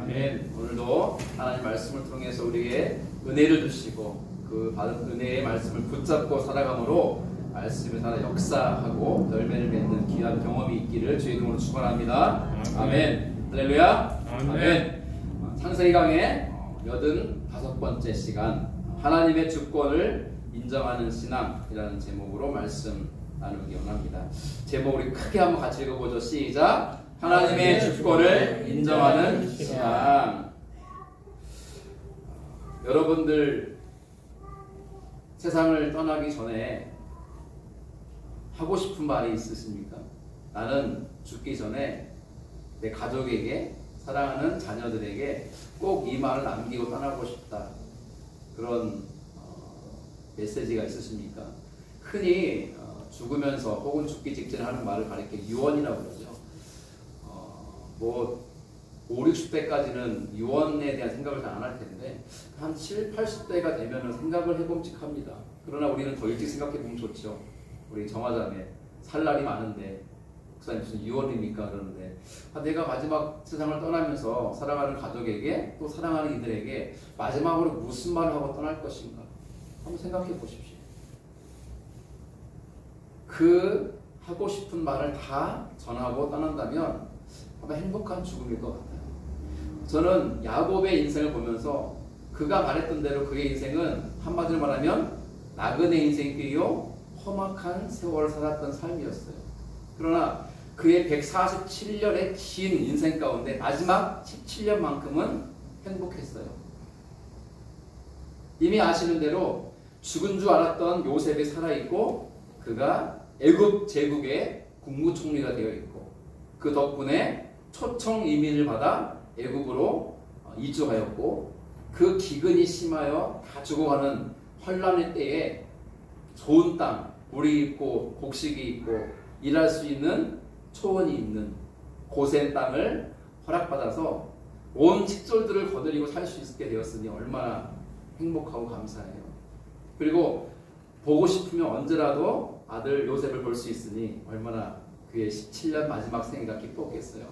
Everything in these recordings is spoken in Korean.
아멘. 오늘도 하나님 말씀을 통해서 우리에게 은혜를 주시고 그 받은 은혜의 말씀을 붙잡고 살아감으로 말씀을 살아 역사하고 열매를 맺는 귀한 경험이 있기를 주의 이름으로 축원합니다. 아멘. 할렐루야. 아멘. 창세기 강의 85번째 시간 하나님의 주권을 인정하는 신앙이라는 제목으로 말씀 나누기 원합니다. 제목 우리 크게 한번 같이 읽어보죠. 시작. 하나님의 주권을 인정하는 신앙. 여러분들 세상을 떠나기 전에 하고 싶은 말이 있으십니까? 나는 죽기 전에 내 가족에게, 사랑하는 자녀들에게 꼭 이 말을 남기고 떠나고 싶다. 그런 메시지가 있으십니까? 흔히 죽으면서 혹은 죽기 직전에 하는 말을 가리켜 유언이라고 그러죠. 뭐 5, 60대까지는 유언에 대한 생각을 잘 안 할 텐데 한 7, 80대가 되면 생각을 해봄직합니다. 그러나 우리는 더 일찍 생각해보면 좋죠. 우리 정화자매 살 날이 많은데 목사님 무슨 유언입니까? 그러는데 내가 마지막 세상을 떠나면서 사랑하는 가족에게 또 사랑하는 이들에게 마지막으로 무슨 말을 하고 떠날 것인가 한번 생각해 보십시오. 그 하고 싶은 말을 다 전하고 떠난다면 아마 행복한 죽음일 것 같아요. 저는 야곱의 인생을 보면서 그가 말했던 대로 그의 인생은 한마디로 말하면 나그네 인생이요 험악한 세월을 살았던 삶이었어요. 그러나 그의 147년의 긴 인생 가운데 마지막 17년만큼은 행복했어요. 이미 아시는 대로 죽은 줄 알았던 요셉이 살아있고 그가 애굽 제국의 국무총리가 되어 있고 그 덕분에 초청 이민을 받아 애굽으로 이주하였고 그 기근이 심하여 다 죽어가는 환란의 때에 좋은 땅, 물이 있고 곡식이 있고 일할 수 있는 초원이 있는 고센 땅을 허락받아서 온 식솔들을 거느리고 살 수 있게 되었으니 얼마나 행복하고 감사해요. 그리고 보고 싶으면 언제라도 아들 요셉을 볼 수 있으니 얼마나 그의 17년 마지막 생애가 기뻤겠어요.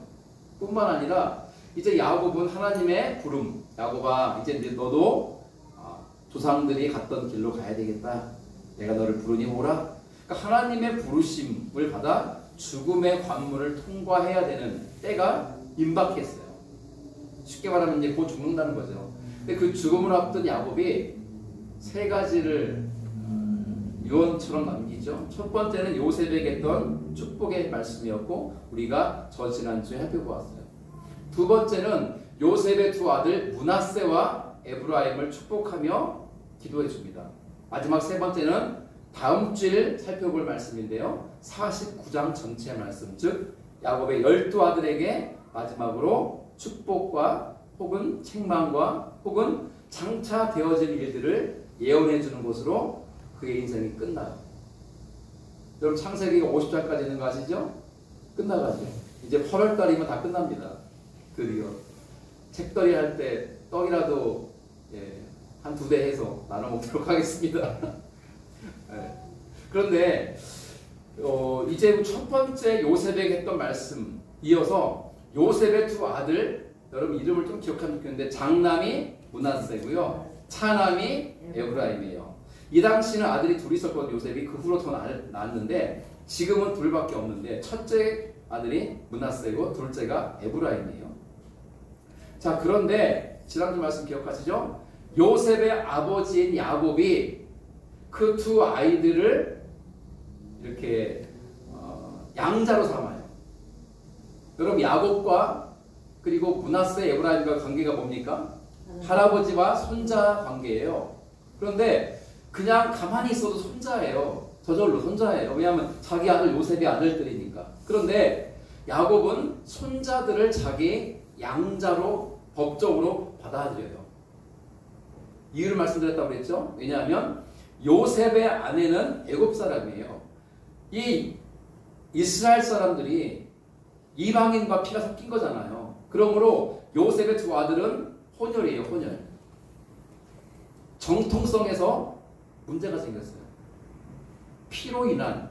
뿐만 아니라 이제 야곱은 하나님의 부름, 야곱아 이제 너도 조상들이 갔던 길로 가야 되겠다. 내가 너를 부르니 오라. 그러니까 하나님의 부르심을 받아 죽음의 관문을 통과해야 되는 때가 임박했어요. 쉽게 말하면 이제 곧 죽는다는 거죠. 근데 그 죽음을 앞둔 야곱이 세 가지를 유언처럼 남기죠. 첫 번째는 요셉에게 했던 축복의 말씀이었고 우리가 지난주에 살펴보았어요. 두 번째는 요셉의 두 아들 므낫세와 에브라임을 축복하며 기도해 줍니다. 마지막 세 번째는 다음 주에 살펴볼 말씀인데요. 49장 전체의 말씀, 즉 야곱의 12아들에게 마지막으로 축복과 혹은 책망과 혹은 장차 되어질 일들을 예언해 주는 것으로 그의 인생이 끝나요. 여러분 창세기가 50장까지 있는 거 아시죠? 끝나가죠. 이제 8월달이면 다 끝납니다. 드디어 책더리 할 때 떡이라도 한 2대 해서 나눠 먹도록 하겠습니다. 네. 그런데 이제 첫 번째 요셉에게 했던 말씀 이어서 요셉의 두 아들, 여러분 이름을 좀 기억하면 좋겠는데 장남이 므낫세고요 차남이 에브라임이에요. 이 당시는 아들이 둘이 있었거든요. 요셉이 그 후로 더 낳았는데 지금은 둘밖에 없는데 첫째 아들이 므낫세고 둘째가 에브라임이에요. 자, 그런데 지난주 말씀 기억하시죠? 요셉의 아버지인 야곱이 그 두 아이들을 이렇게 양자로 삼아요. 여러분 야곱과 그리고 므낫세 에브라임과 관계가 뭡니까? 할아버지와 손자 관계예요. 그런데 그냥 가만히 있어도 손자예요. 저절로 손자예요. 왜냐하면 자기 아들 요셉의 아들들이니까. 그런데 야곱은 손자들을 자기 양자로 법적으로 받아들여요. 이유를 말씀드렸다고 그랬죠? 왜냐하면 요셉의 아내는 애굽 사람이에요. 이 이스라엘 사람들이 이방인과 피가 섞인 거잖아요. 그러므로 요셉의 두 아들은 혼혈이에요. 혼혈. 정통성에서 문제가 생겼어요. 피로 인한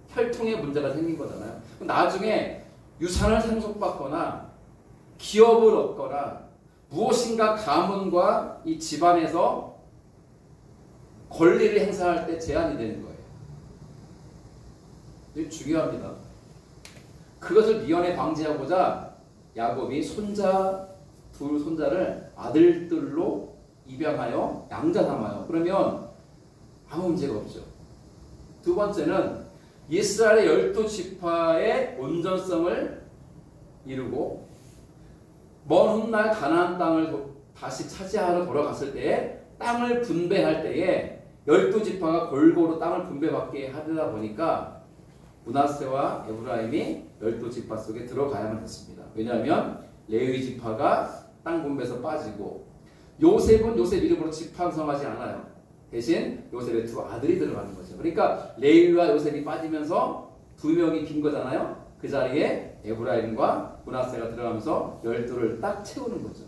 혈통에 문제가 생긴 거잖아요. 나중에 유산을 상속받거나 기업을 얻거나 무엇인가 가문과 이 집안에서 권리를 행사할 때 제한이 되는 거예요. 이게 중요합니다. 그것을 미연에 방지하고자 야곱이 둘 손자를 아들들로 입양하여 양자 삼아요. 그러면 아무 문제가 없죠. 두 번째는 이스라엘의 12지파의 온전성을 이루고 먼 훗날 가나안 땅을 다시 차지하러 돌아갔을 때에 땅을 분배할 때에 12지파가 골고루 땅을 분배받게 하다 보니까 므낫세와 에브라임이 12지파 속에 들어가야만 했습니다. 왜냐하면 레위 지파가 땅 분배에서 빠지고 요셉은 요셉 이름으로 지파성하지 않아요. 대신 요셉의 두 아들이 들어가는 거죠. 그러니까 레위와 요셉이 빠지면서 두 명이 빈 거잖아요. 그 자리에 에브라임과 므낫세가 들어가면서 12를 딱 채우는 거죠.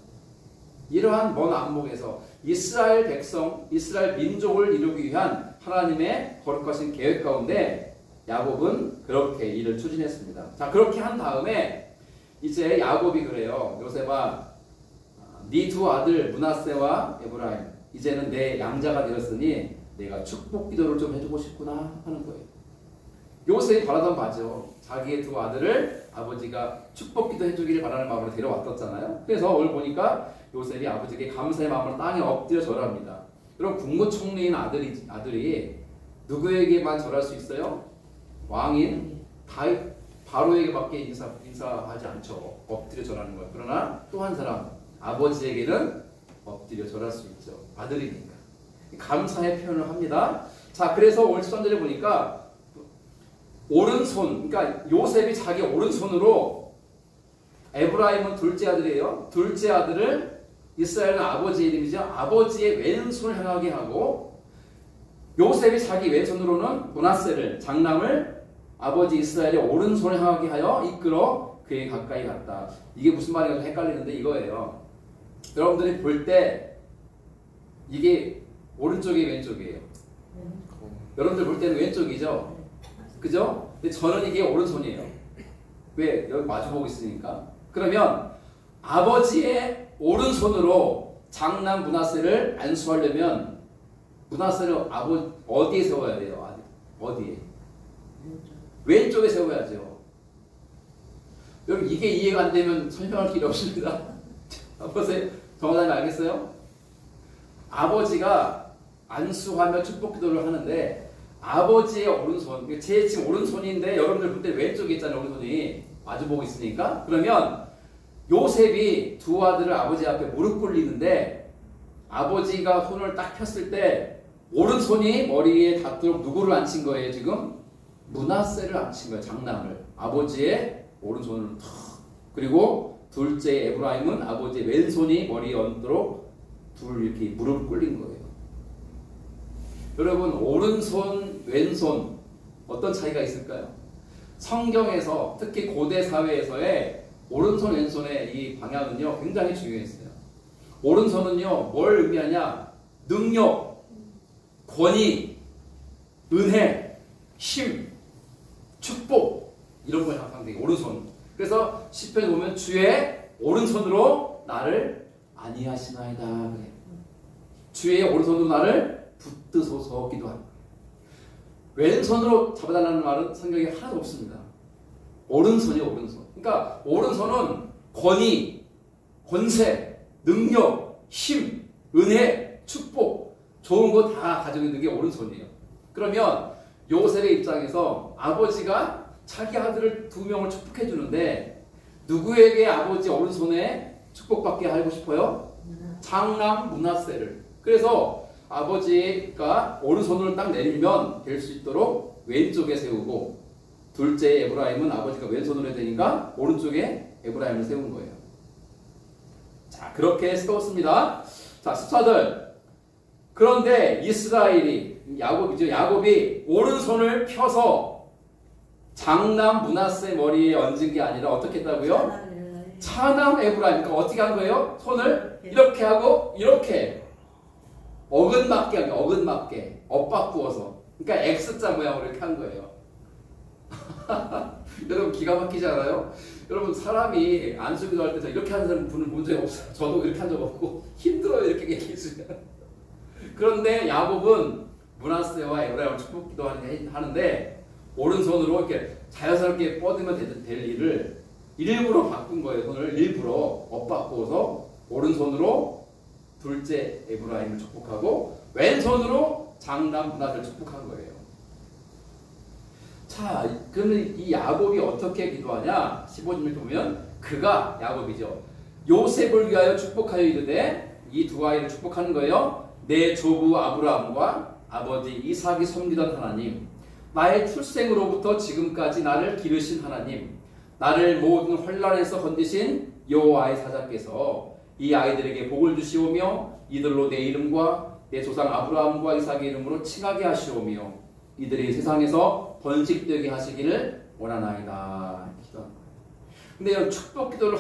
이러한 먼 안목에서 이스라엘 백성, 이스라엘 민족을 이루기 위한 하나님의 거룩하신 계획 가운데 야곱은 그렇게 일을 추진했습니다. 자, 그렇게 한 다음에 이제 야곱이 그래요. 요셉아, 네 두 아들 므낫세와 에브라임, 이제는 내 양자가 되었으니 내가 축복 기도를 좀 해주고 싶구나 하는 거예요. 요셉이 바라던 바죠. 자기의 두 아들을 아버지가 축복 기도 해주기를 바라는 마음으로 데려왔었잖아요. 그래서 오늘 보니까 요셉이 아버지에게 감사의 마음으로 땅에 엎드려 절합니다. 그럼 국무총리인 아들이 누구에게만 절할 수 있어요? 왕인 바로에게밖에 인사하지 않죠. 엎드려 절하는 거예요. 그러나 또 한 사람, 아버지에게는 엎드려 절할 수 있죠. 아들이니까. 감사의 표현을 합니다. 자, 그래서 오늘 13절에 보니까 오른손, 그러니까 요셉이 자기 오른손으로, 에브라임은 둘째 아들이에요. 둘째 아들을, 이스라엘은 아버지의 이름이죠. 아버지의 왼손을 향하게 하고, 요셉이 자기 왼손으로는 므낫세를, 장남을 아버지 이스라엘의 오른손을 향하게 하여 이끌어 그에 가까이 갔다. 이게 무슨 말인가 헷갈리는데 이거예요. 여러분들이 볼 때 이게 오른쪽이에요, 왼쪽이에요? 여러분들 볼 때는 왼쪽이죠? 그죠? 근데 저는 이게 오른손이에요. 왜? 여기 마주보고 있으니까. 그러면 아버지의 오른손으로 장남 므낫세를 안수하려면 므낫세를 어디에 세워야 돼요? 어디에? 왼쪽에 세워야죠. 여러분 이게 이해가 안 되면 설명할 길이 없습니다. 보세요. 정화자님 알겠어요? 아버지가 안수하며 축복 기도를 하는데 아버지의 오른손, 제 지금 오른손인데 여러분들 볼 때 왼쪽에 있잖아요. 오른손이 마주보고 있으니까. 그러면 요셉이 두 아들을 아버지 앞에 무릎 꿇리는데 아버지가 손을 딱 폈을 때 오른손이 머리에 닿도록 누구를 앉힌 거예요 지금? 므낫세를 앉힌 거예요. 장남을. 아버지의 오른손을 탁. 그리고 둘째 에브라임은 아버지의 왼손이 머리에 얹도록 둘 이렇게 무릎 꿇린 거예요. 여러분 오른손, 왼손 어떤 차이가 있을까요? 성경에서 특히 고대 사회에서의 오른손, 왼손의 이 방향은요 굉장히 중요했어요. 오른손은요 뭘 의미하냐? 능력, 권위, 은혜, 힘, 축복 이런 걸 상징해요. 오른손. 그래서 시편에 보면 주의 오른손으로 나를 안위하시나이다 그래. 주의 오른손으로 나를 붙드소서 기도한다. 왼손으로 잡아달라는 말은 성경에 하나도 없습니다. 오른손이요 오른손. 그러니까 오른손은 권위, 권세, 능력, 힘, 은혜, 축복 좋은 거 다 가지고 있는 게 오른손이에요. 그러면 요셉의 입장에서 아버지가 자기 아들을 두 명을 축복해 주는데 누구에게 아버지 오른손에 축복받게 하고 싶어요? 장남 므낫세를. 그래서 아버지가 오른손을 딱 내밀면 될 수 있도록 왼쪽에 세우고 둘째 에브라임은 아버지가 왼손으로 해야 되니까 오른쪽에 에브라임을 세운 거예요. 자, 그렇게 세웠습니다. 자, 14절. 그런데 이스라엘이 야곱이 오른손을 펴서 장남 므낫세 머리에 얹은 게 아니라 어떻게 했다고요? 차남 에브라임. 그러니까 어떻게 한 거예요? 손을 이렇게 하고 이렇게 어긋맞게 한 거예요. 어긋맞게 엇바꾸어서. 그러니까 X자 모양으로 이렇게 한 거예요. 여러분 기가 막히지 않아요? 여러분 사람이 안수기도 할 때 이렇게 하는 분을 본 적이 없어요. 저도 이렇게 한 적 없고 힘들어요 이렇게 얘기해주면. 그런데 야곱은 므낫세와 에브라임을 축복기도 하는데 오른손으로 이렇게 자연스럽게 뻗으면 될 일을 일부러 바꾼 거예요. 손을 일부러 엇바꾸어서 오른손으로 둘째 에브라임을 축복하고 왼손으로 장남 므낫을 축복한 거예요. 자, 그러면 이 야곱이 어떻게 기도하냐? 15절을 보면 그가 야곱이죠. 요셉을 위하여 축복하여 이르되 이 두 아이를 축복하는 거예요. 내 조부 아브라함과 아버지 이삭이 섬기던 하나님, 나의 출생으로부터 지금까지 나를 기르신 하나님, 나를 모든 혼란에서 건지신 여호와의 사자께서 이 아이들에게 복을 주시오며 이들로 내 이름과 내 조상 아브라함과 이삭의 이름으로 칭하게 하시오며 이들이 세상에서 번식되게 하시기를 원하나이다. 기도하는 거예요. 근데 축복 기도를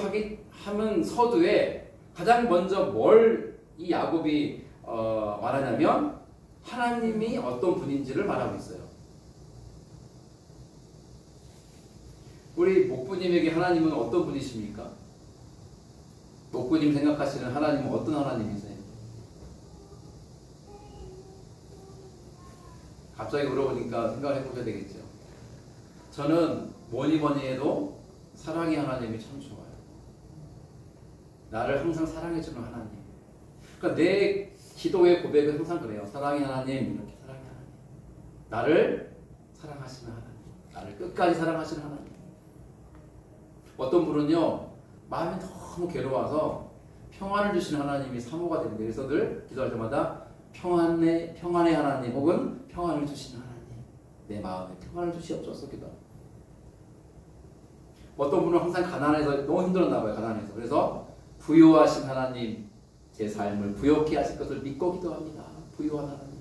하면 서두에 가장 먼저 뭘 이 야곱이 말하냐면 하나님이 어떤 분인지를 말하고 있어요. 우리 목부님에게 하나님은 어떤 분이십니까? 목부님 생각하시는 하나님은 어떤 하나님이세요? 갑자기 물어보니까 생각을 해보셔야 되겠죠. 저는 뭐니 해도 사랑의 하나님이 참 좋아요. 나를 항상 사랑해주는 하나님. 그러니까 내 기도의 고백은 항상 그래요. 사랑의 하나님, 이렇게 사랑의 하나님. 나를 사랑하시는 하나님. 나를 끝까지 사랑하시는 하나님. 어떤 분은요, 마음이 너무 괴로워서 평안을 주시는 하나님이 사모가 됩니다. 그래서 늘 기도할 때마다 평안의 하나님 혹은 평안을 주시는 하나님, 내 마음에 평안을 주시옵소서 기도합니다. 어떤 분은 항상 가난해서 너무 힘들었나 봐요. 가난해서. 그래서 부유하신 하나님, 제 삶을 부욕케 하실 것을 믿고 기도합니다. 부유한 하나님.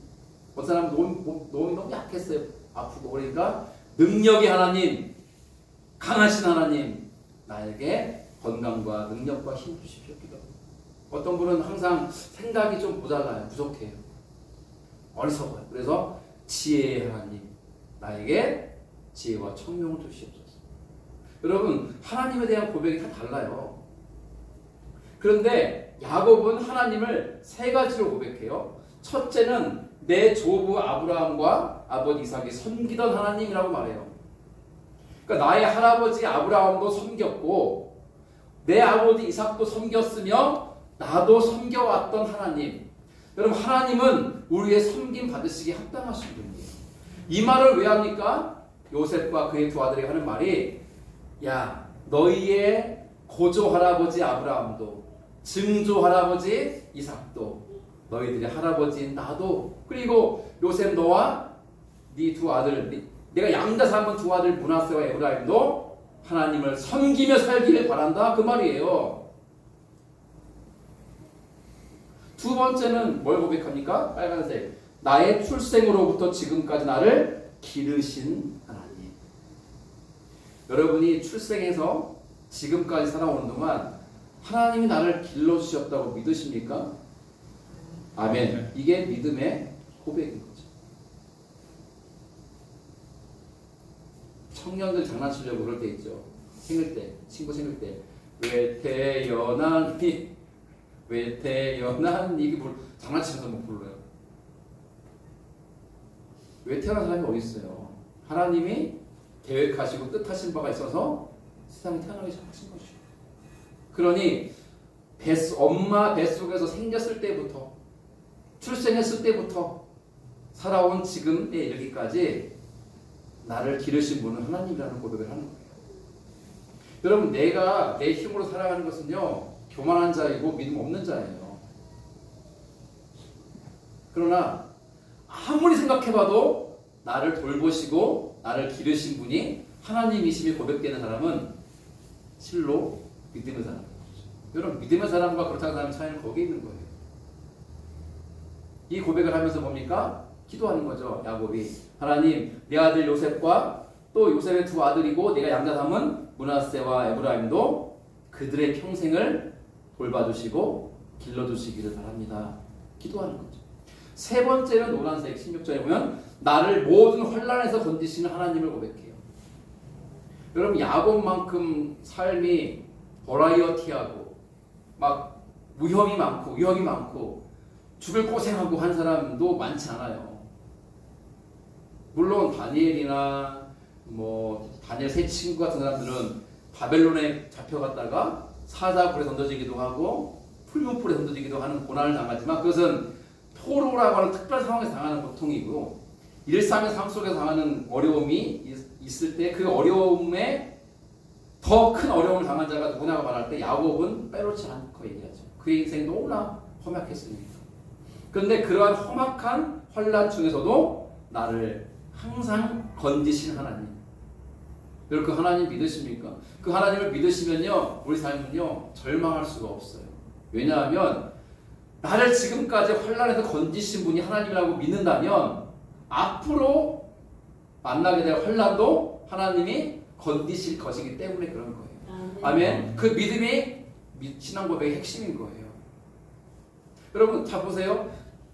어떤 사람은 몸이 너무 약했어요. 아프고. 그러니까 능력의 하나님, 강하신 하나님, 나에게 건강과 능력과 힘 주십시오. 기도합니다. 어떤 분은 항상 생각이 좀 모자라요. 부족해요. 어리석어요. 그래서 지혜의 하나님, 나에게 지혜와 청명을 주시옵소서. 여러분, 하나님에 대한 고백이 다 달라요. 그런데 야곱은 하나님을 세 가지로 고백해요. 첫째는 내 조부 아브라함과 아버지 이삭이 섬기던 하나님이라고 말해요. 그러니까 나의 할아버지 아브라함도 섬겼고 내 아버지 이삭도 섬겼으며 나도 섬겨왔던 하나님. 여러분, 하나님은 우리의 섬김 받으시기에 합당하신 분이에요. 이 말을 왜 합니까? 요셉과 그의 두 아들이 하는 말이, 야, 너희의 고조 할아버지 아브라함도 증조 할아버지 이삭도 너희들의 할아버지인 나도, 그리고 요셉 너와 네 두 아들, 내가 양자 삼은 두 아들 므낫세와 에브라임도 하나님을 섬기며 살기를 바란다, 그 말이에요. 두 번째는 뭘 고백합니까? 빨간색. 나의 출생으로부터 지금까지 나를 기르신 하나님. 여러분이 출생해서 지금까지 살아오는 동안 하나님이 나를 길러주셨다고 믿으십니까? 아멘. 이게 믿음의 고백인 거죠. 청년들 장난치려고 그럴 때 있죠. 생일 때, 친구 생일 때. 왜 태어났니? 왜 태어났니? 이게 장난치면서 못 불러요. 왜 태어난 사람이 어디 있어요? 하나님이 계획하시고 뜻하신 바가 있어서 세상에 태어나게 하신 것이에요. 그러니 엄마 뱃속에서 생겼을 때부터, 출생했을 때부터 살아온 지금에 이르기까지 나를 기르신 분은 하나님이라는 고백을 하는 거예요. 여러분, 내가 내 힘으로 살아가는 것은요, 교만한 자이고 믿음 없는 자예요. 그러나 아무리 생각해봐도 나를 돌보시고 나를 기르신 분이 하나님이심이 고백되는 사람은 실로 믿음의 사람이죠. 여러분, 믿음의 사람과 그렇지 않은 사람의 차이는 거기에 있는 거예요. 이 고백을 하면서 뭡니까? 기도하는 거죠. 야곱이, 하나님, 내 아들 요셉과 또 요셉의 두 아들이고 내가 양자 삼은 므낫세와 에브라임도 그들의 평생을 돌봐주시고 길러주시기를 바랍니다. 기도하는 거죠. 세 번째는 노란색 16절에 보면 나를 모든 혼란에서 건지시는 하나님을 고백해요. 여러분 야곱만큼 삶이 버라이어티하고 막 위험이 많고 죽을 고생하고 한 사람도 많지 않아요. 물론 다니엘이나 뭐 다니엘 세 친구 같은 사람들은 바벨론에 잡혀갔다가 사자굴에 던져지기도 하고 풀무불에 던져지기도 하는 고난을 당하지만 그것은 포로라고 하는 특별 상황에서 당하는 고통이고 일상의 삶 속에서 당하는 어려움이 있을 때 그 어려움에 더 큰 어려움을 당한 자가 누구냐고 말할 때 야곱은 빼놓지 않고 얘기하죠. 그의 인생이 너무나 험악했으니까. 그런데 그러한 험악한 환난 중에서도 나를 항상 건지신 하나님. 여러분 그 하나님 믿으십니까? 그 하나님을 믿으시면요 우리 삶은요 절망할 수가 없어요. 왜냐하면 나를 지금까지 환난에서 건지신 분이 하나님이라고 믿는다면 앞으로 만나게 될 환난도 하나님이 건지실 것이기 때문에 그런 거예요. 아멘. 그 믿음이 신앙 고백의 핵심인 거예요. 여러분 자 보세요.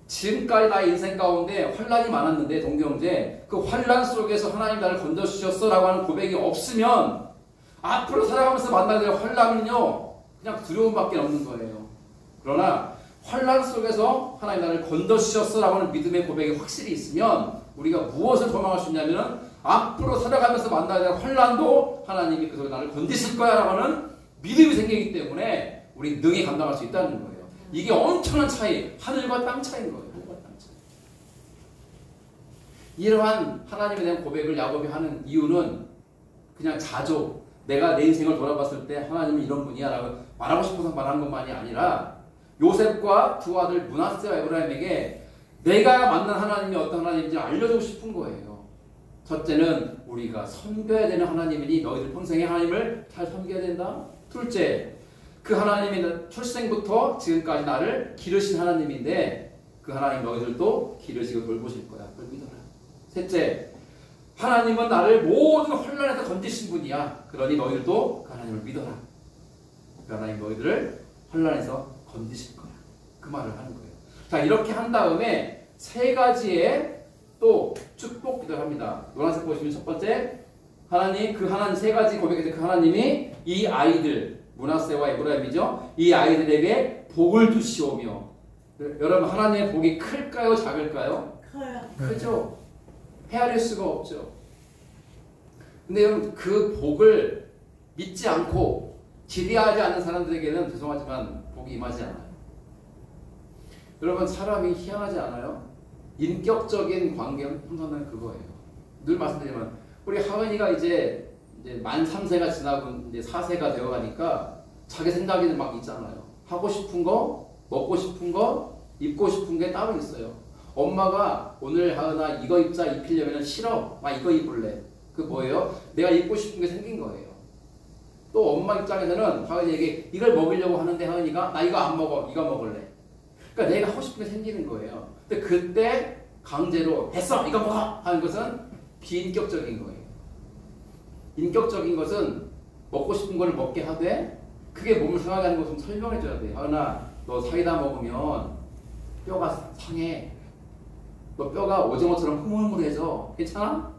지금까지 나의 인생 가운데 환난이 많았는데 동경제 그 환난 속에서 하나님 나를 건져주셨어 라고 하는 고백이 없으면 앞으로 살아가면서 만나게 될 환난은요 그냥 두려움밖에 없는 거예요. 그러나 환난 속에서 하나님 나를 건져주셨어 라고 하는 믿음의 고백이 확실히 있으면 우리가 무엇을 도망할 수 있냐면 앞으로 살아가면서 만나게 될 환난도 하나님이 그 속에 나를 건지실 거야 라고 하는 믿음이 생기기 때문에 우리 능히 감당할 수 있다는 거예요. 이게 엄청난 차이, 하늘과 땅 차이인 거예요. 하늘과 땅 차이. 이러한 하나님에 대한 고백을 야곱이 하는 이유는 그냥 자조, 내가 내 인생을 돌아봤을 때 하나님은 이런 분이야 라고 말하고 싶어서 말하는 것만이 아니라 요셉과 두 아들 므낫세와 에브라임에게 내가 만난 하나님이 어떤 하나님인지 알려주고 싶은 거예요. 첫째는 우리가 섬겨야 되는 하나님이니 너희들 평생에 하나님을 잘 섬겨야 된다. 둘째, 그 하나님이 출생부터 지금까지 나를 기르신 하나님인데 그 하나님 너희들도 기르시고 돌보실 거야. 그걸 믿어라. 셋째, 하나님은 나를 모든 혼란에서 건지신 분이야. 그러니 너희들도 그 하나님을 믿어라. 그 하나님 너희들을 혼란에서 건지실 거야. 그 말을 하는 거예요. 자, 이렇게 한 다음에 세 가지의 또 축복 기도를 합니다. 노란색 보시면 첫 번째, 하나님, 그 하나님 세 가지 고백에서 그 하나님이 이 아이들, 므낫세와 에브라임이죠. 이 아이들에게 복을 주시오며. 여러분 하나님의 복이 클까요? 작을까요? 커요. 크죠. 헤아릴 수가 없죠. 근데 여러분 그 복을 믿지 않고 기대하지 않는 사람들에게는 죄송하지만 복이 임하지 않아요. 여러분 사람이 희한하지 않아요? 인격적인 관계는 항상 그거예요. 늘 말씀드리지만 우리 하은이가 이제 만 3세가 지나고 이제 4세가 되어가니까 자기 생각이 막 있잖아요. 하고 싶은 거, 먹고 싶은 거, 입고 싶은 게 따로 있어요. 엄마가 오늘 하은아 이거 입히려면 싫어. 막 이거 입을래. 그 뭐예요? 내가 입고 싶은 게 생긴 거예요. 또 엄마 입장에서는 하은이에게 이걸 먹으려고 하는데 하은이가 나 이거 안 먹어. 이거 먹을래. 그러니까 내가 하고 싶은 게 생기는 거예요. 근데 그때 강제로 됐어 이거 먹어 하는 것은 비인격적인 거예요. 인격적인 것은 먹고 싶은 걸 먹게 하되 그게 몸을 상하게 하는 것을 설명해 줘야 돼. 하은아 너 사이다 먹으면 뼈가 상해. 너 뼈가 오징어처럼 흐물흐물해져. 괜찮아?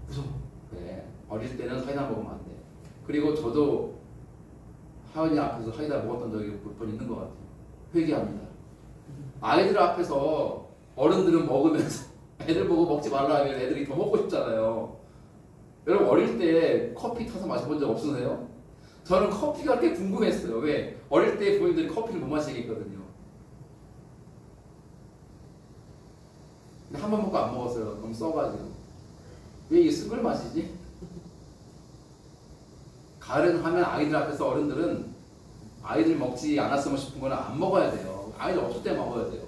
무서워. 그래. 어릴 때는 사이다 먹으면 안 돼. 그리고 저도 하은이 앞에서 사이다 먹었던 적이 몇 번 있는 것 같아요. 회개합니다. 아이들 앞에서 어른들은 먹으면서 애들 보고 먹지 말라 하면 애들이 더 먹고 싶잖아요. 여러분 어릴 때 커피 타서 마셔본 적 없으세요? 저는 커피가 꽤 궁금했어요. 왜? 어릴 때 부모님들이 커피를 못 마시겠거든요. 근데 한 번 먹고 안 먹었어요. 너무 써가지고. 왜 이 쓴 걸 마시지? 가을은 하면 아이들 앞에서 어른들은 아이들 먹지 않았으면 싶은 거는 안 먹어야 돼요. 아이들 없을 때 먹어야 돼요.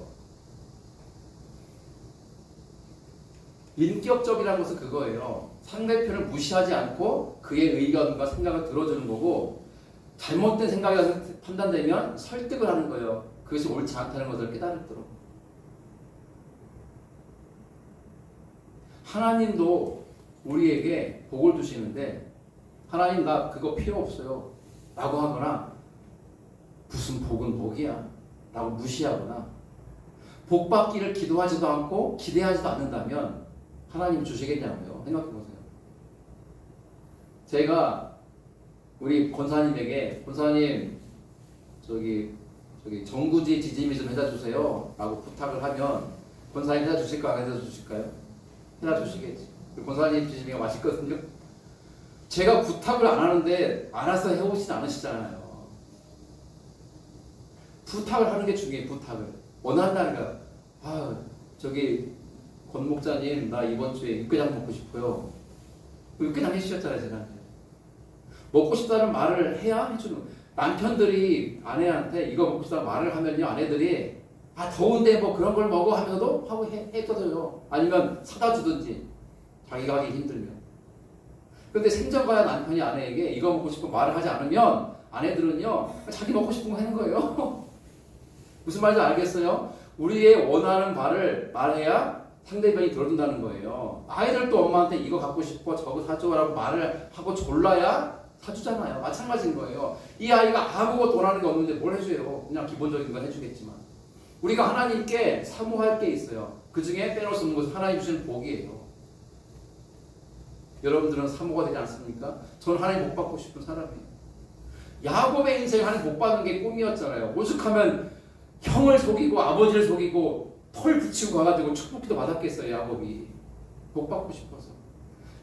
인격적이라는 것은 그거예요. 상대편을 무시하지 않고 그의 의견과 생각을 들어주는 거고 잘못된 생각이 판단되면 설득을 하는 거예요. 그것이 옳지 않다는 것을 깨달도록. 하나님도 우리에게 복을 주시는데 하나님 나 그거 필요 없어요 라고 하거나 무슨 복은 복이야 라고 무시하거나 복 받기를 기도하지도 않고 기대하지도 않는다면 하나님 주시겠냐고요. 생각해보세요. 제가 우리 권사님에게 권사님 저기 정구지 지짐이 좀 해다 주세요 라고 부탁을 하면 권사님 해다 주실까 안 해다 주실까요? 해다 주시겠지. 권사님 지짐이가 맛있거든요. 제가 부탁을 안 하는데 알아서 해오진 않으시잖아요. 부탁을 하는 게 중요해요. 부탁을 원한다니까. 아 저기 권 목사님 나 이번 주에 육개장 먹고 싶어요. 육개장 해주셨잖아요. 제가 먹고 싶다는 말을 해야 해주는. 남편들이 아내한테 이거 먹고 싶다는 말을 하면요, 아내들이 아 더운데 뭐 그런 걸 먹어 하면서도 하고 해줘요. 아니면 사다 주든지 자기가 하기 힘들면. 근데 생전가야 남편이 아내에게 이거 먹고 싶은 말을 하지 않으면 아내들은요 자기 먹고 싶은 거 하는 거예요. 무슨 말인지 알겠어요? 우리의 원하는 말을 말해야 상대방이 들어준다는 거예요. 아이들도 엄마한테 이거 갖고 싶어 저거 사줘라고 말을 하고 졸라야 사주잖아요. 마찬가지인 거예요. 이 아이가 아무것도 원하는 게 없는데 뭘 해줘요? 그냥 기본적인 거 해주겠지만. 우리가 하나님께 사모할 게 있어요. 그 중에 빼놓을 수 없는 것은 하나님 주시는 복이에요. 여러분들은 사모가 되지 않습니까? 저는 하나님 복 받고 싶은 사람이에요. 야곱의 인생 하나님 복 받는 게 꿈이었잖아요. 오죽하면 형을 속이고 아버지를 속이고 털 붙이고 가가지고 축복기도 받았겠어요. 야곱이 복 받고 싶어서.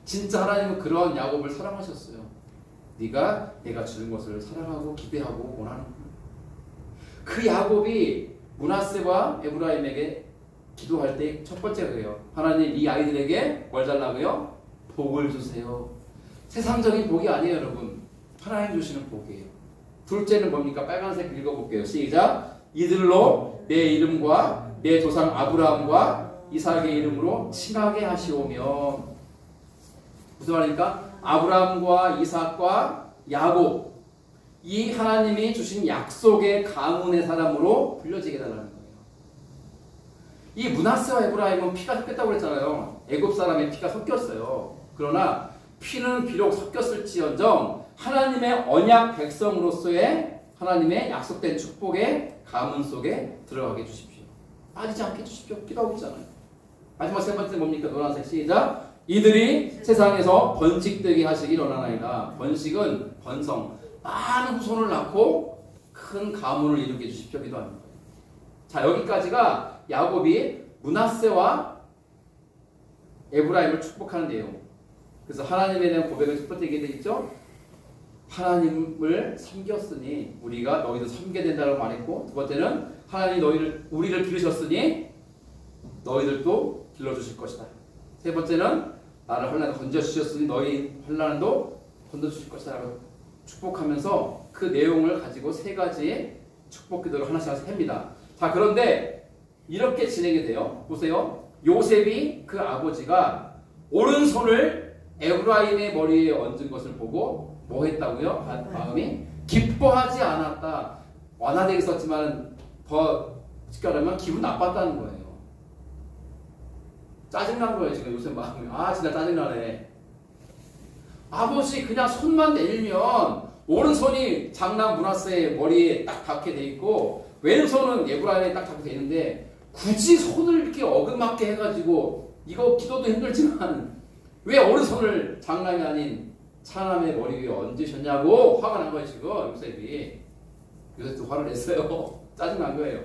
진짜 하나님은 그런 야곱을 사랑하셨어요. 네가 내가 주는 것을 사랑하고 기대하고 원하는구나. 그 야곱이 므낫세와 에브라임에게 기도할 때 첫 번째가 그래요. 하나님 이 아이들에게 뭘 달라고요? 복을 주세요. 세상적인 복이 아니에요, 여러분. 하나님 주시는 복이에요. 둘째는 뭡니까? 빨간색 읽어볼게요. 시작. 이들로 내 이름과 내 조상 아브라함과 이삭의 이름으로 칭하게 하시오며. 무슨 말입니까? 아브라함과 이삭과 야곱, 이 하나님이 주신 약속의 가문의 사람으로 불려지게 달라는 거예요. 이 므낫세와 에브라임은 피가 섞였다고 그랬잖아요. 애굽 사람의 피가 섞였어요. 그러나 피는 비록 섞였을지언정 하나님의 언약 백성으로서의 하나님의 약속된 축복의 가문 속에 들어가게 해주십시오. 빠지지 않게 해주십시오. 기도하고 있잖아요. 마지막 세 번째 뭡니까? 노란색 시작. 이들이 세상에서 번식되게 하시길 원하나이다. 번식은 번성, 많은 후손을 낳고 큰 가문을 이루게 해주십시오. 기도하는 거예요. 자, 여기까지가 야곱이 므낫세와 에브라임을 축복하는 내용. 그래서 하나님에 대한 고백을 첫 번째 얘기해 있죠. 하나님을 섬겼으니 우리가 너희도 섬겨야 된다고 말했고, 두 번째는 하나님이 우리를 기르셨으니 너희들도 길러주실 것이다. 세 번째는 나를 환난에 건져주셨으니 너희 환난도 건져주실 것이다 라고 축복하면서 그 내용을 가지고 세 가지의 축복 기도를 하나씩 합니다. 자, 그런데 이렇게 진행이 돼요. 보세요. 요셉이 그 아버지가 오른손을 에브라임의 머리에 얹은 것을 보고 뭐 했다고요? 마음이 기뻐하지 않았다. 완화되어 있었지만 더 직결하면 기분 나빴다는 거예요. 짜증난 거예요. 지금 요새 마음이. 아 진짜 짜증나네. 아버지 그냥 손만 내밀면 오른손이 장남 므낫세의 머리에 딱 닿게 돼 있고 왼손은 에브라임에 딱 닿게 돼 있는데 굳이 손을 이렇게 어긋맞게 해가지고 이거 기도도 힘들지만 왜 오른손을 장남이 아닌 차남의 머리 위에 얹으셨냐고 화가 난 거예요. 지금 요셉이. 요셉도 화를 냈어요. 짜증난 거예요.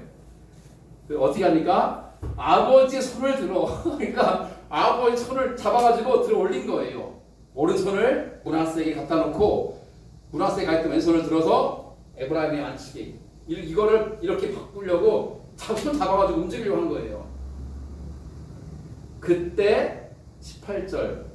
어떻게 합니까? 아버지의 손을 들어. 그러니까 아버지 손을 잡아가지고 들어 올린 거예요. 오른손을 므낫세에게 갖다 놓고 므낫세가 있던 왼손을 들어서 에브라임에 앉히게. 이거를 이렇게 바꾸려고 손 잡아가지고 움직이려고 하는 거예요. 그때 18절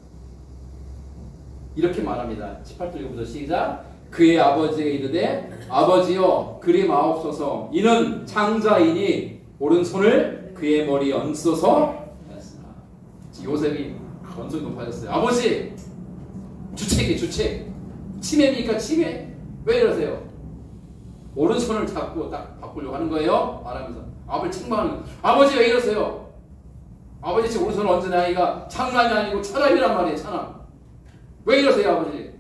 이렇게 말합니다. 18절 읽어보죠. 시작. 그의 아버지에게 이르되 아버지여 그리 마옵소서 이는 장자이니 오른손을 그의 머리에 얹소서 하였으나. 요셉이 원성이 높아졌어요. 아버지 주책이 주책. 치매입니까 치매? 왜 이러세요? 오른손을 잡고 딱 바꾸려고 하는 거예요. 말하면서 아버지 책망하는 거예요. 아버지 왜 이러세요? 아버지 지금 오른손을 얹은 아이가 장난이 아니고 차남이란 말이에요. 차남. 왜 이러세요 아버지?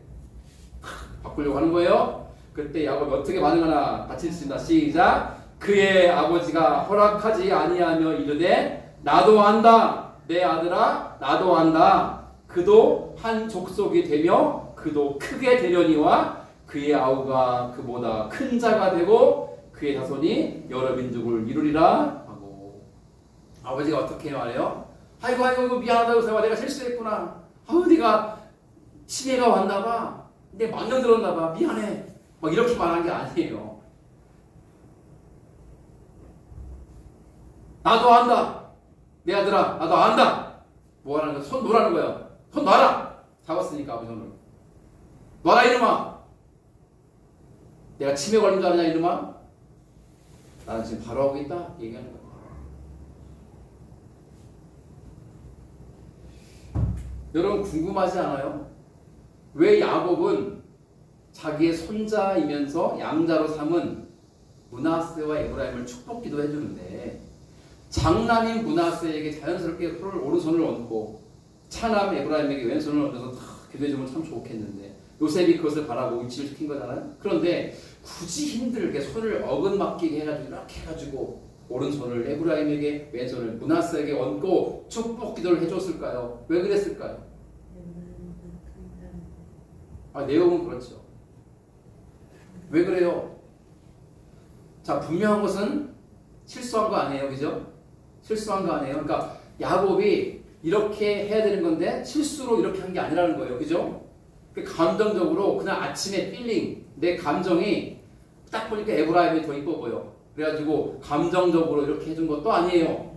바꾸려고 하는 거예요. 그때 야곱이 어떻게 반응하나 같이 읽습니다. 시작. 그의 아버지가 허락하지 아니하며 이르되 나도 안다 내 아들아 나도 안다. 그도 한 족속이 되며 그도 크게 되려니와 그의 아우가 그보다 큰 자가 되고 그의 자손이 여러 민족을 이루리라 하고. 아버지가 어떻게 말해요? 아이고 이거 미안하다고 생각, 내가 실수했구나. 아우 내가 치매가 왔나봐. 내 망령 들었나봐. 미안해. 막 이렇게 말한 게 아니에요. 나도 안다. 내 아들아, 나도 안다. 뭐 하는 거야? 손 놓으라는 거야. 손 놔라. 잡았으니까 아버지 손을. 놔라 이놈아. 내가 치매 걸린 줄 아냐 이놈아? 나는 지금 바로 하고 있다. 얘기하는 거야. 여러분 궁금하지 않아요? 왜 야곱은 자기의 손자이면서 양자로 삼은 므낫세와 에브라임을 축복기도 해주는데 장남인 므낫세에게 자연스럽게 오른손을 얹고 차남 에브라임에게 왼손을 얹어서 기도해주면 참 좋겠는데 요셉이 그것을 바라고 위치를 시킨 거잖아요. 그런데 굳이 힘들게 손을 어긋맞게 해가지고 이렇게 해가지고 오른손을 에브라임에게 왼손을 므낫세에게 얹고 축복 기도를 해줬을까요? 왜 그랬을까요? 내용은 그렇죠. 왜 그래요? 자, 분명한 것은 실수한 거 아니에요, 그죠? 실수한 거 아니에요. 그러니까 야곱이 이렇게 해야 되는 건데 실수로 이렇게 한 게 아니라는 거예요, 그죠? 감정적으로 그날 아침에 필링, 내 감정이 딱 보니까 에브라임이 더 이뻐 보여. 그래가지고 감정적으로 이렇게 해준 것도 아니에요.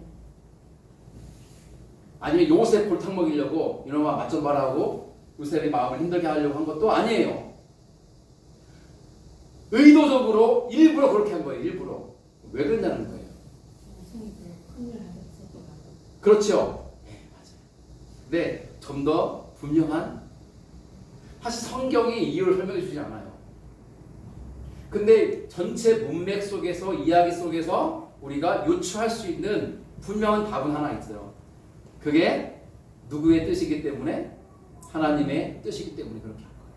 아니면 요셉 골탕 먹이려고 이놈아 맛 좀 봐라 하고 요셉의 마음을 힘들게 하려고 한 것도 아니에요. 의도적으로 일부러 그렇게 한 거예요. 일부러. 왜 그랬냐는 거예요. 그렇죠. 네, 맞아요. 근데 좀 더 분명한, 사실 성경이 이유를 설명해 주지 않아요. 근데 전체 문맥 속에서, 이야기 속에서 우리가 유추할 수 있는 분명한 답은 하나 있어요. 그게 누구의 뜻이기 때문에? 하나님의 뜻이기 때문에 그렇게 한 거예요.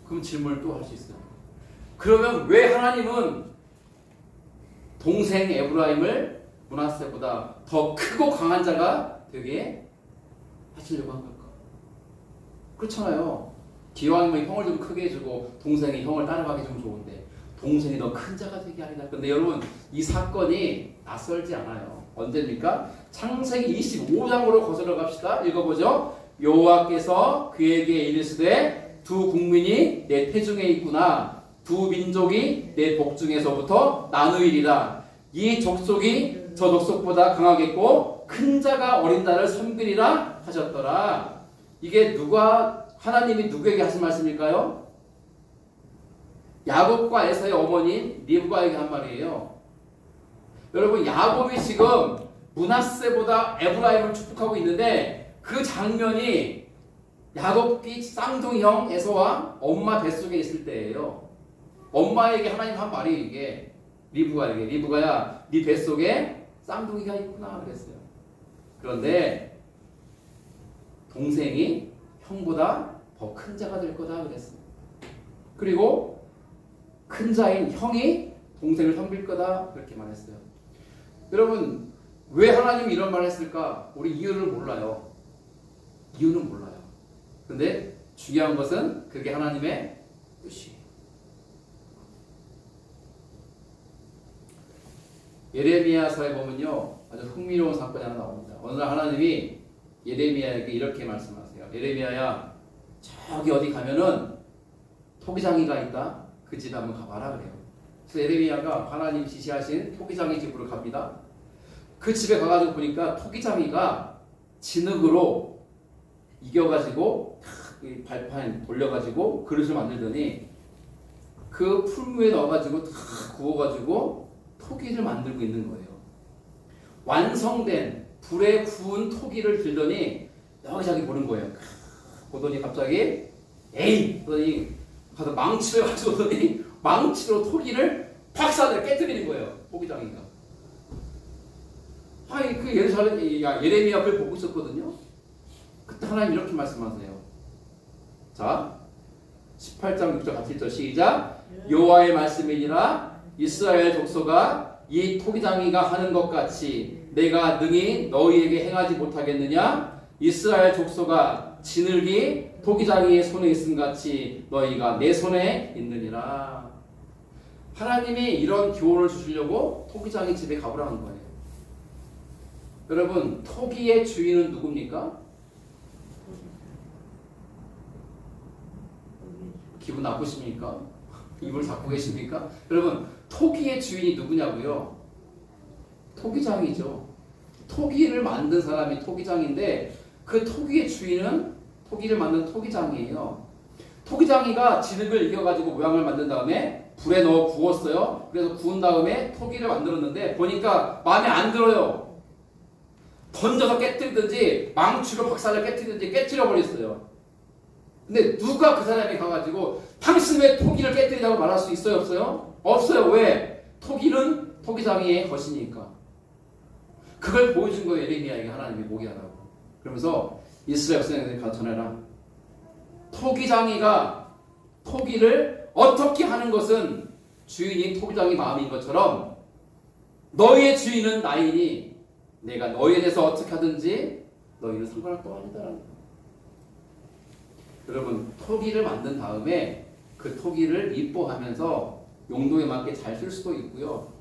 그럼 질문을 또 할 수 있어요. 그러면 왜 하나님은 동생 에브라임을 므낫세보다 더 크고 강한 자가 되게 하시려고 한 걸까? 그렇잖아요. 기왕이면 형을 좀 크게 해주고 동생이 형을 따라가게 해주면 좋은데 동생이 더 큰 자가 되게 하리라. 근데 여러분 이 사건이 낯설지 않아요. 언제입니까? 창세기 25장으로 거슬러 갑시다. 읽어보죠. 여호와께서 그에게 이르시되 두 국민이 내 태중에 있구나. 두 민족이 내 복중에서부터 나누이리라. 이 족속이 저 족속보다 강하겠고 큰 자가 어린 자를 섬기리라 하셨더라. 이게 하나님이 누구에게 하신 말씀일까요? 야곱과 에사의 어머니인 리브가에게 한 말이에요. 여러분 야곱이 지금 므낫세보다 에브라임을 축복하고 있는데 그 장면이 야곱이 쌍둥이 형 에서와 엄마 뱃속에 있을 때예요. 엄마에게 하나님 한 말이 이게 리브가야 네 뱃속에 쌍둥이가 있구나 그랬어요. 그런데 동생이 형보다 더 큰 자가 될 거다 그랬어요. 그리고 큰 자인 형이 동생을 섬길 거다 그렇게 말했어요. 여러분 왜 하나님이 이런 말을 했을까? 우리 이유를 몰라요. 이유는 몰라요. 근데 중요한 것은 그게 하나님의 뜻이에요. 예레미야서에 보면요 아주 흥미로운 사건이 하나 나옵니다. 어느 날 하나님이 예레미야에게 이렇게 말씀하세요. 예레미야야 저기 어디 가면은 토기장이가 있다. 그 집에 한번 가봐라 그래요. 그래서 예레미야가 하나님 지시하신 토기장이 집으로 갑니다. 그 집에 가가지고 보니까 토기장이가 진흙으로 이겨가지고 발판 돌려가지고 그릇을 만들더니 그 풀무에 넣어가지고 다 구워가지고 토기를 만들고 있는 거예요. 완성된 불에 구운 토기를 들더니 여기저기 보는 거예요. 보더니 갑자기 에이! 그러더니 가서 망치를 가지고 오더니 망치로 토기를 박살내 깨뜨리는 거예요. 토기장이가. 아니 그 예레미야 앞을 보고 있었거든요. 그때 하나님 이렇게 말씀하세요. 자 18장 6절 같이 읽죠. 시작. 여호와의 말씀이니라 이스라엘 족속아 이 토기장이가 하는 것 같이 내가 능히 너희에게 행하지 못하겠느냐? 이스라엘 족속아 진흙이 토기장이의 손에 있음 같이 너희가 내 손에 있느니라. 하나님이 이런 교훈을 주시려고 토기장이 집에 가보라는 거예요. 여러분, 토기의 주인은 누굽니까? 기분 나쁘십니까? 입을 닫고 계십니까? 여러분, 토기의 주인이 누구냐고요? 토기장이죠. 토기를 만든 사람이 토기장인데 그 토기의 주인은 토기를 만든 토기장이에요. 토기장이가 진흙을 이겨가지고 모양을 만든 다음에 불에 넣어 구웠어요. 그래서 구운 다음에 토기를 만들었는데 보니까 마음에 안 들어요. 던져서 깨뜨리든지 망치로 박살을 깨뜨리든지 깨뜨려 버렸어요. 근데 누가 그 사람이 가가지고 당신 왜 토기를 깨뜨리라고 말할 수 있어요? 없어요? 없어요. 왜? 토기는 토기장이의 것이니까. 그걸 보여준 거예요. 예레미야에게 하나님이 보게 하라고. 그러면서 이스라엘 백성에게 가서 전해라. 토기장이가 토기를 어떻게 하는 것은 주인이 토기장이 마음인 것처럼 너희의 주인은 나이니 내가 너희에 대해서 어떻게 하든지 너희는 상관할 거 아니다라는 거예요. 여러분, 토기를 만든 다음에 그 토기를 이뻐하면서 용도에 맞게 잘 쓸 수도 있고요.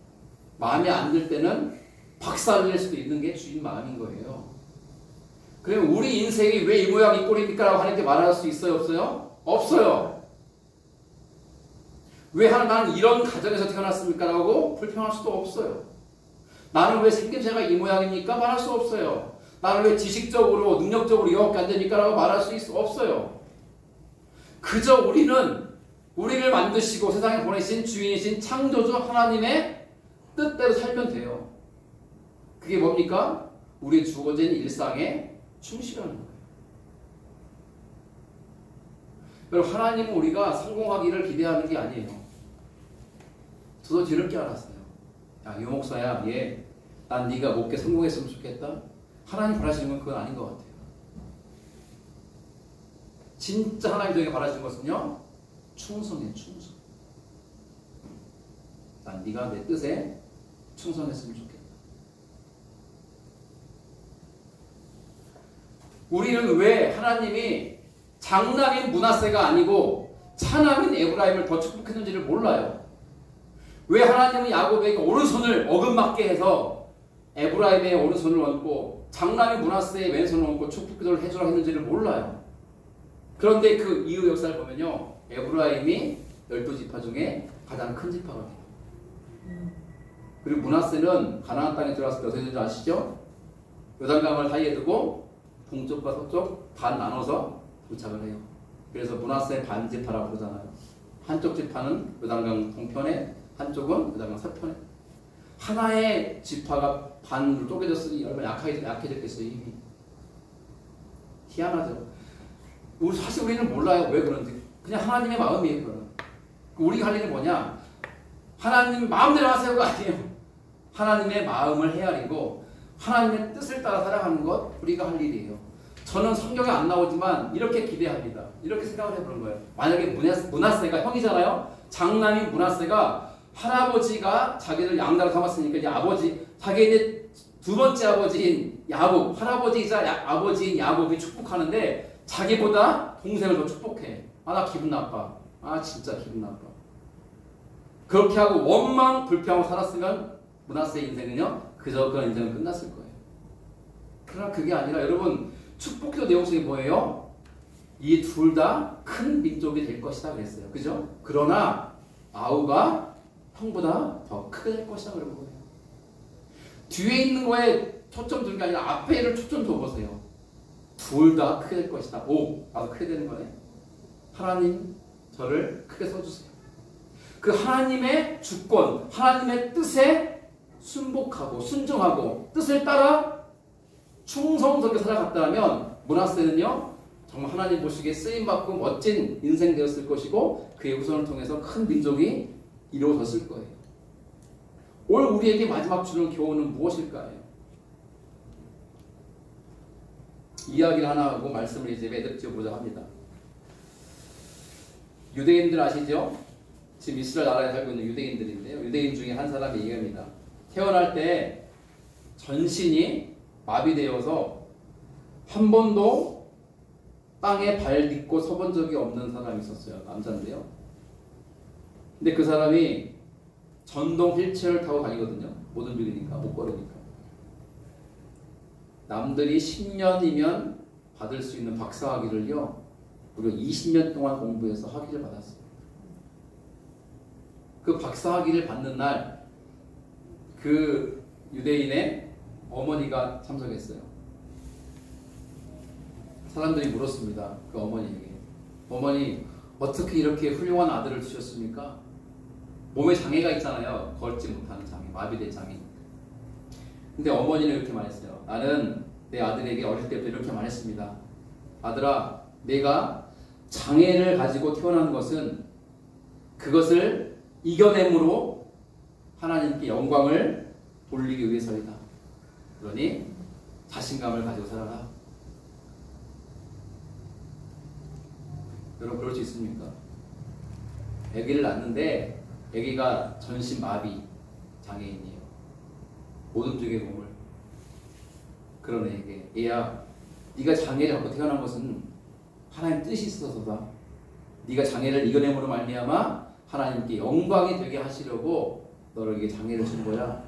마음에 안 들 때는 박살을 낼 수도 있는 게 주인 마음인 거예요. 그러면 우리 인생이 왜 이 모양 이 꼴입니까? 라고 하나님께 말할 수 있어요? 없어요? 없어요. 왜 나는 이런 가정에서 태어났습니까? 라고 불평할 수도 없어요. 나는 왜 생김새가 이 모양입니까? 말할 수 없어요. 나는 왜 지식적으로 능력적으로 이렇게 안 됩니까? 라고 말할 수 없어요. 그저 우리는 우리를 만드시고 세상에 보내신 주인이신 창조주 하나님의 뜻대로 살면 돼요. 그게 뭡니까? 우리 주어진 일상에 충실하는 거예요. 여러분, 하나님은 우리가 성공하기를 기대하는 게 아니에요. 저도 뒤늦게 알았어요. 야, 유 목사야, 난 네가 목회 성공했으면 좋겠다. 하나님 바라시는 건 그건 아닌 것 같아요. 진짜 하나님 저에게 바라시는 것은요, 충성이에요. 충성. 난 네가 내 뜻에 충성했으면 좋겠다. 우리는 왜 하나님이 장남인 므낫세가 아니고 차남인 에브라임을 더 축복했는지를 몰라요. 왜 하나님은 야곱에게 오른손을 어긋맞게 해서 에브라임의 오른손을 얹고 장남인 므낫세의 왼손을 얹고 축복기도를 해주라고 했는지를 몰라요. 그런데 그 이후 역사를 보면요, 에브라임이 12지파 중에 가장 큰 지파가 돼요. 그리고 므낫세는 가나안 땅에 들어왔을 때 어떻게 되는지 아시죠? 요단강을 사이에 두고 동쪽과 서쪽 반 나눠서 도착을 해요. 그래서 므낫세 반지파라고 그러잖아요. 한쪽 지파는 요단강 동편에, 한쪽은 요단강 서편에. 하나의 지파가 반으로 쪼개졌으니 얼마나 약해졌겠어요, 이미. 희한하죠. 사실 우리는 몰라요. 왜 그런지. 그냥 하나님의 마음이에요, 그거는. 우리가 할 일은 뭐냐? 하나님 마음대로 하세요가 아니에요. 하나님의 마음을 헤아리고 하나님의 뜻을 따라 살아가는 것, 우리가 할 일이에요. 저는 성경에 안 나오지만 이렇게 기대합니다. 이렇게 생각을 해보는 거예요. 만약에 므낫세가 형이잖아요. 장남인 므낫세가 할아버지가 자기를 양다로 삼았으니까 이제 아버지, 자기 이제 두 번째 아버지인 야곱, 할아버지이자 아버지인 야곱이 축복하는데 자기보다 동생을 더 축복해. 나 기분 나빠. 진짜 기분 나빠. 그렇게 하고 원망 불평하고 살았으면 므낫세의 인생은요, 그저 그런 인생은 끝났을 거예요. 그러나 그게 아니라 여러분, 축복기도 내용 속에 뭐예요? 이 둘 다 큰 민족이 될 것이다 그랬어요. 그죠? 그러나 아우가 형보다 더 크게 될 것이다 그런 거예요. 뒤에 있는 거에 초점 두는 게 아니라 앞에 일을 초점 둬보세요. 둘 다 크게 될 것이다. 나도 크게 되는 거네. 하나님, 저를 크게 써주세요. 그 하나님의 주권, 하나님의 뜻에 순복하고 순종하고 뜻을 따라 충성스럽게 살아갔다면 므낫세는요, 정말 하나님 보시기에 쓰임받고 멋진 인생 되었을 것이고 그의 후손을 통해서 큰 민족이 이루어졌을 거예요. 오늘 우리에게 마지막 주는 교훈은 무엇일까요? 이야기를 하나 하고 말씀을 이제 매듭 지어보자 합니다. 유대인들 아시죠? 지금 이스라엘 나라에 살고 있는 유대인들인데요. 유대인 중에 한 사람이 얘기합니다. 태어날 때 전신이 마비되어서 한 번도 땅에 발 딛고 서본 적이 없는 사람이 있었어요. 남자인데요. 근데 그 사람이 전동 휠체어를 타고 다니거든요. 못 움직이니까, 못 걸으니까. 남들이 10년이면 받을 수 있는 박사학위를요, 무려 20년 동안 공부해서 학위를 받았어요. 그 박사학위를 받는 날, 그 유대인의 어머니가 참석했어요. 사람들이 물었습니다. 그 어머니에게. 어머니, 어떻게 이렇게 훌륭한 아들을 두셨습니까? 몸에 장애가 있잖아요. 걷지 못하는 장애, 마비된 장애. 근데 어머니는 이렇게 말했어요. 나는 내 아들에게 어릴 때부터 이렇게 말했습니다. 아들아, 내가 장애를 가지고 태어난 것은 그것을 이겨냄으로 하나님께 영광을 돌리기 위해서이다. 그러니 자신감을 가지고 살아라. 여러분, 그럴 수 있습니까? 아기를 낳는데 아기가 전신 마비 장애인이에요. 못 움직여 몸을. 그런 애에게, 얘야, 네가 장애를 갖고 태어난 것은 하나님 뜻이 있어서다. 네가 장애를 이겨냄으로 말미암아 하나님께 영광이 되게 하시려고 너에게 장애를 준 거야.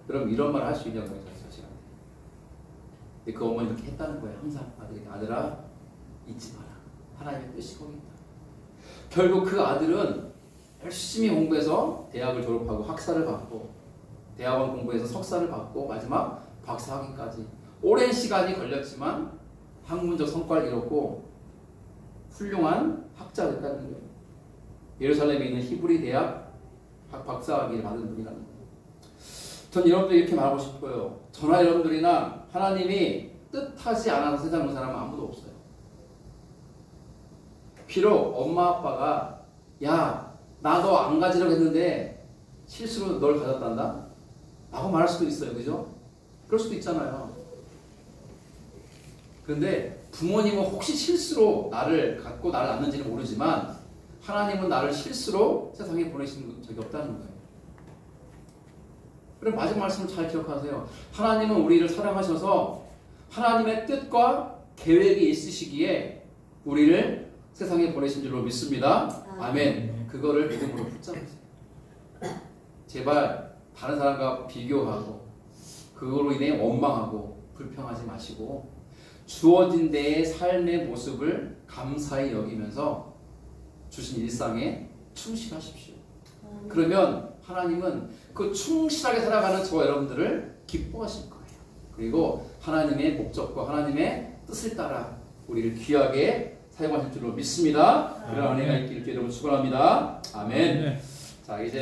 그럼 이런 말을 할 수 있냐고 했죠, 자식한테. 근데 그 어머니는 그렇게 했다는 거예요. 항상 아들에게, 아들아, 잊지 마라. 하나님의 뜻이 거기 있다. 결국 그 아들은 열심히 공부해서 대학을 졸업하고 학사를 받고 대학원 공부해서 석사를 받고 마지막 박사학위까지 오랜 시간이 걸렸지만 학문적 성과를 이뤘고 훌륭한 학자가 됐다는 거예요. 예루살렘에 있는 히브리 대학 박사학위를 받은 분이라는 거예요. 전 여러분들 이렇게 말하고 싶어요. 저나 여러분들이나 하나님이 뜻하지 않아서 세상에 온 사람은 아무도 없어요. 비록 엄마 아빠가 야, 나 너 안 가지려고 했는데 실수로 널 가졌단다? 라고 말할 수도 있어요. 그죠? 그럴 수도 있잖아요. 그런데 부모님은 혹시 실수로 나를 갖고 나를 낳는지는 모르지만 하나님은 나를 실수로 세상에 보내신 적이 없다는 거예요. 그럼 마지막 말씀을 잘 기억하세요. 하나님은 우리를 사랑하셔서 하나님의 뜻과 계획이 있으시기에 우리를 세상에 보내신 줄로 믿습니다. 아멘. 그거를 믿음으로 붙잡으세요. 제발 다른 사람과 비교하고 그거로 인해 원망하고 불평하지 마시고 주어진 데의 삶의 모습을 감사히 여기면서 주신 일상에 충실하십시오. 그러면 하나님은 그 충실하게 살아가는 저와 여러분들을 기뻐하실 거예요. 그리고 하나님의 목적과 하나님의 뜻을 따라 우리를 귀하게 사용하실 줄로 믿습니다. 그런 은혜가 있기를 주의 이름으로 축원합니다. 아멘. 자, 이제